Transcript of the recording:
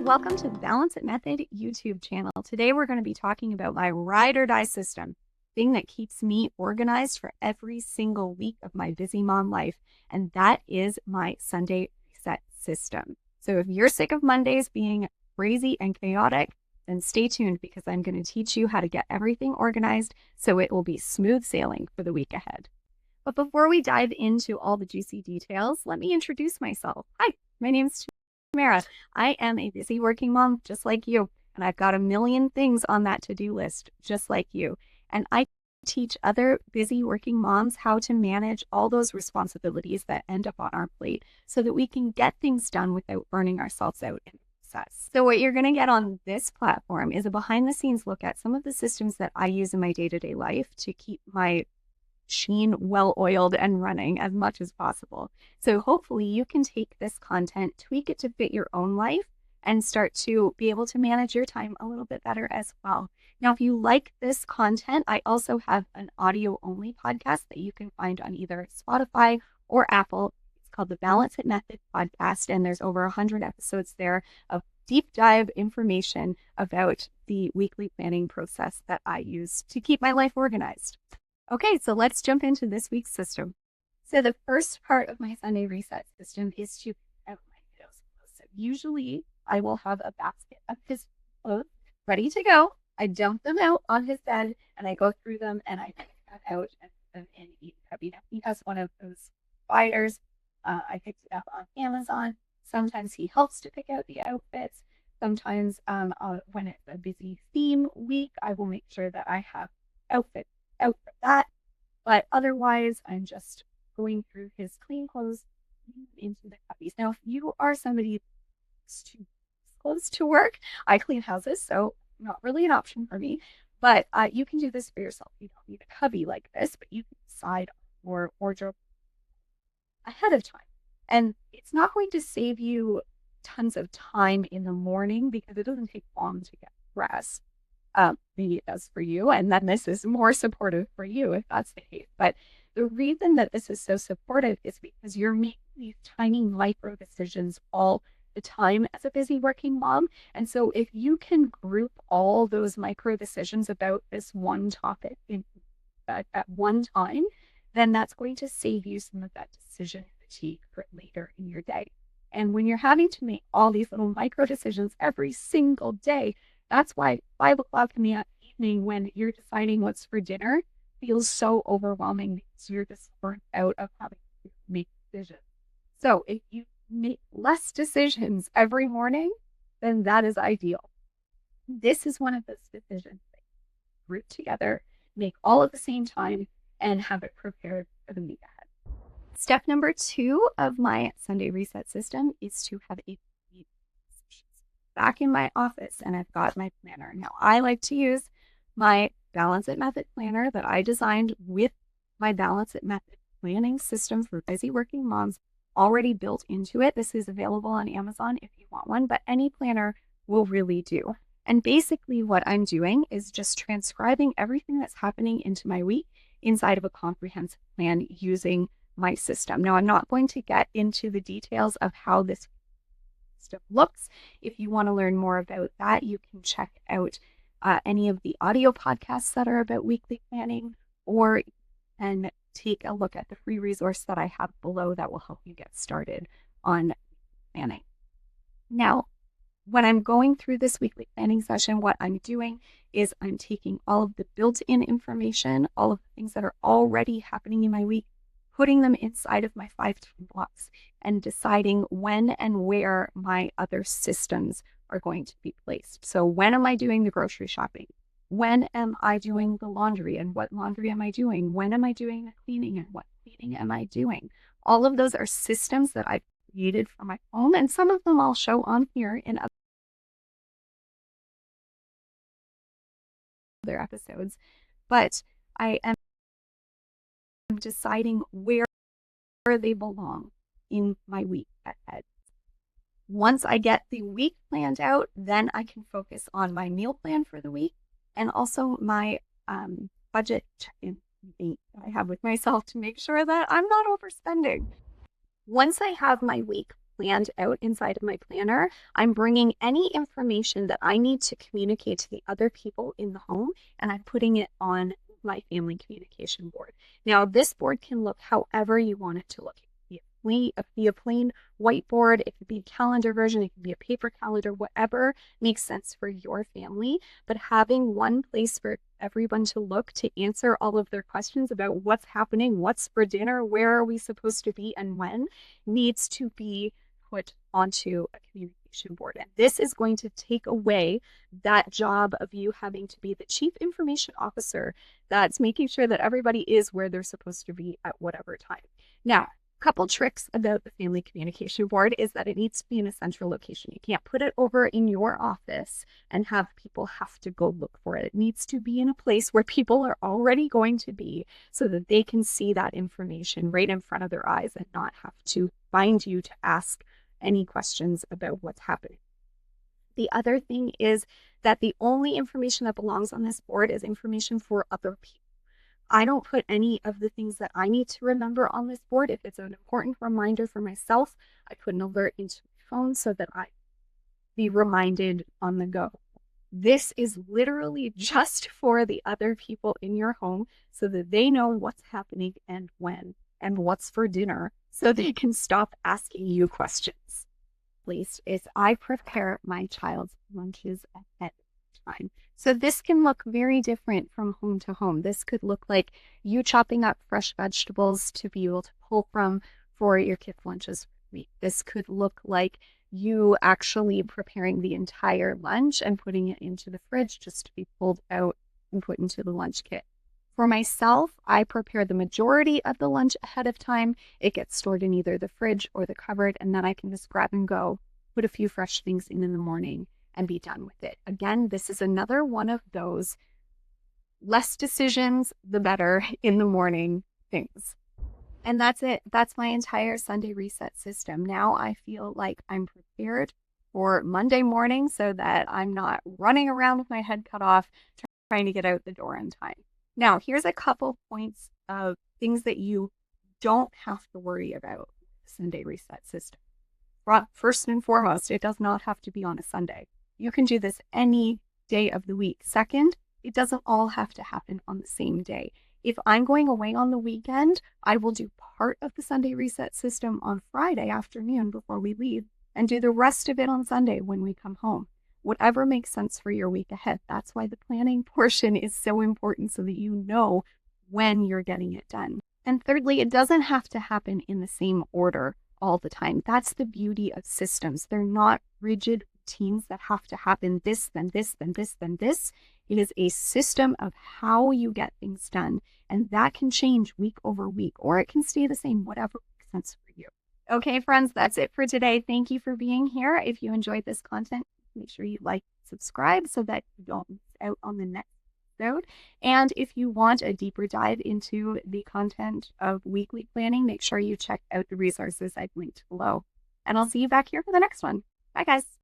and welcome to the Balance It Method YouTube channel. Today we're going to be talking about my ride or die system, thing that keeps me organized for every single week of my busy mom life, and that is my Sunday reset system. So if you're sick of Mondays being crazy and chaotic, then stay tuned because I'm going to teach you how to get everything organized so it will be smooth sailing for the week ahead. But before we dive into all the juicy details, let me introduce myself. Hi, my name is Tamara. I am a busy working mom just like you, and I've got a million things on that to-do list just like you. And I teach other busy working moms how to manage all those responsibilities that end up on our plate so that we can get things done without burning ourselves out in the process. So what you're going to get on this platform is a behind-the-scenes look at some of the systems that I use in my day-to-day life to keep my machine well-oiled and running as much as possible. So hopefully you can take this content, tweak it to fit your own life, and start to be able to manage your time a little bit better as well. Now, if you like this content, I also have an audio-only podcast that you can find on either Spotify or Apple. It's called the Balance It Method Podcast, and there's over 100 episodes there of deep dive information about the weekly planning process that I use to keep my life organized. Okay, so let's jump into this week's system. So the first part of my Sunday reset system is to pick out my kiddos' clothes. So usually I will have a basket of his clothes ready to go. I dump them out on his bed and I go through them and I pick that out and put them in each cubby. Now, he has one of those spiders. I picked it up on Amazon. Sometimes he helps to pick out the outfits. Sometimes when it's a busy theme week, I will make sure that I have outfits out for that, but otherwise I'm just going through his clean clothes into the cubbies. Now, if you are somebody that's too close to work, I clean houses, so not really an option for me, but you can do this for yourself. You don't need a cubby like this, but you can decide on your wardrobe ahead of time, and it's not going to save you tons of time in the morning because it doesn't take long to get dressed. Maybe it does for you, and then this is more supportive for you if that's the case. But the reason that this is so supportive is because you're making these tiny micro decisions all the time as a busy working mom. And so if you can group all those micro decisions about this one topic at one time, then that's going to save you some of that decision fatigue for later in your day. And when you're having to make all these little micro decisions every single day, that's why 5 o'clock in the evening when you're deciding what's for dinner feels so overwhelming because you're just burnt out of having to make decisions. So if you make less decisions every morning, then that is ideal. This is one of those decisions that you group together, make all at the same time, and have it prepared for the week ahead. Step number 2 of my Sunday reset system is to have a back in my office, and I've got my planner. Now, I like to use my Balance It Method planner that I designed with my Balance It Method planning system for busy working moms already built into it. This is available on Amazon if you want one, but any planner will really do. And basically what I'm doing is just transcribing everything that's happening into my week inside of a comprehensive plan using my system. Now, I'm not going to get into the details of how this stuff looks. If you want to learn more about that, you can check out any of the audio podcasts that are about weekly planning, or and take a look at the free resource that I have below that will help you get started on planning. Now, when I'm going through this weekly planning session, what I'm doing is I'm taking all of the built-in information, all of the things that are already happening in my week, putting them inside of my 5-10 blocks and deciding when and where my other systems are going to be placed. So when am I doing the grocery shopping? When am I doing the laundry, and what laundry am I doing? When am I doing the cleaning, and what cleaning am I doing? All of those are systems that I've created for my home, and some of them I'll show on here in other episodes. But I am deciding where they belong in my week ahead. Once I get the week planned out, then I can focus on my meal plan for the week and also my budget check-in meeting I have with myself to make sure that I'm not overspending. Once I have my week planned out inside of my planner, I'm bringing any information that I need to communicate to the other people in the home, and I'm putting it on my family communication board. Now, this board can look however you want it to look. It could be a plain whiteboard, it could be a calendar version, it could be a paper calendar, whatever makes sense for your family. But having one place for everyone to look to answer all of their questions about what's happening, what's for dinner, where are we supposed to be, and when needs to be put onto a communication board. And this is going to take away that job of you having to be the chief information officer that's making sure that everybody is where they're supposed to be at whatever time. Now, couple tricks about the family communication board is that it needs to be in a central location. You can't put it over in your office and have people have to go look for it. It needs to be in a place where people are already going to be so that they can see that information right in front of their eyes and not have to find you to ask any questions about what's happening. The other thing is that the only information that belongs on this board is information for other people. I don't put any of the things that I need to remember on this board. If it's an important reminder for myself, I put an alert into my phone so that I be reminded on the go. This is literally just for the other people in your home so that they know what's happening and when and what's for dinner so they can stop asking you questions. Least is I prepare my child's lunches ahead of time. So this can look very different from home to home. This could look like you chopping up fresh vegetables to be able to pull from for your kids' lunches for the week. This could look like you actually preparing the entire lunch and putting it into the fridge just to be pulled out and put into the lunch kit. For myself, I prepare the majority of the lunch ahead of time. It gets stored in either the fridge or the cupboard, and then I can just grab and go, put a few fresh things in the morning, and be done with it. Again, this is another one of those less decisions, the better in the morning things. And that's it. That's my entire Sunday reset system. Now I feel like I'm prepared for Monday morning so that I'm not running around with my head cut off trying to get out the door in time. Now, here's a couple points of things that you don't have to worry about with the Sunday reset system. First and foremost, it does not have to be on a Sunday. You can do this any day of the week. Second, it doesn't all have to happen on the same day. If I'm going away on the weekend, I will do part of the Sunday reset system on Friday afternoon before we leave and do the rest of it on Sunday when we come home. Whatever makes sense for your week ahead. That's why the planning portion is so important so that you know when you're getting it done. And thirdly, it doesn't have to happen in the same order all the time. That's the beauty of systems. They're not rigid routines that have to happen this, then this, then this, then this. It is a system of how you get things done. And that can change week over week, or it can stay the same, whatever makes sense for you. Okay, friends, that's it for today. Thank you for being here. If you enjoyed this content, make sure you like, subscribe so that you don't miss out on the next episode. And if you want a deeper dive into the content of weekly planning, make sure you check out the resources I've linked below. And I'll see you back here for the next one. Bye, guys.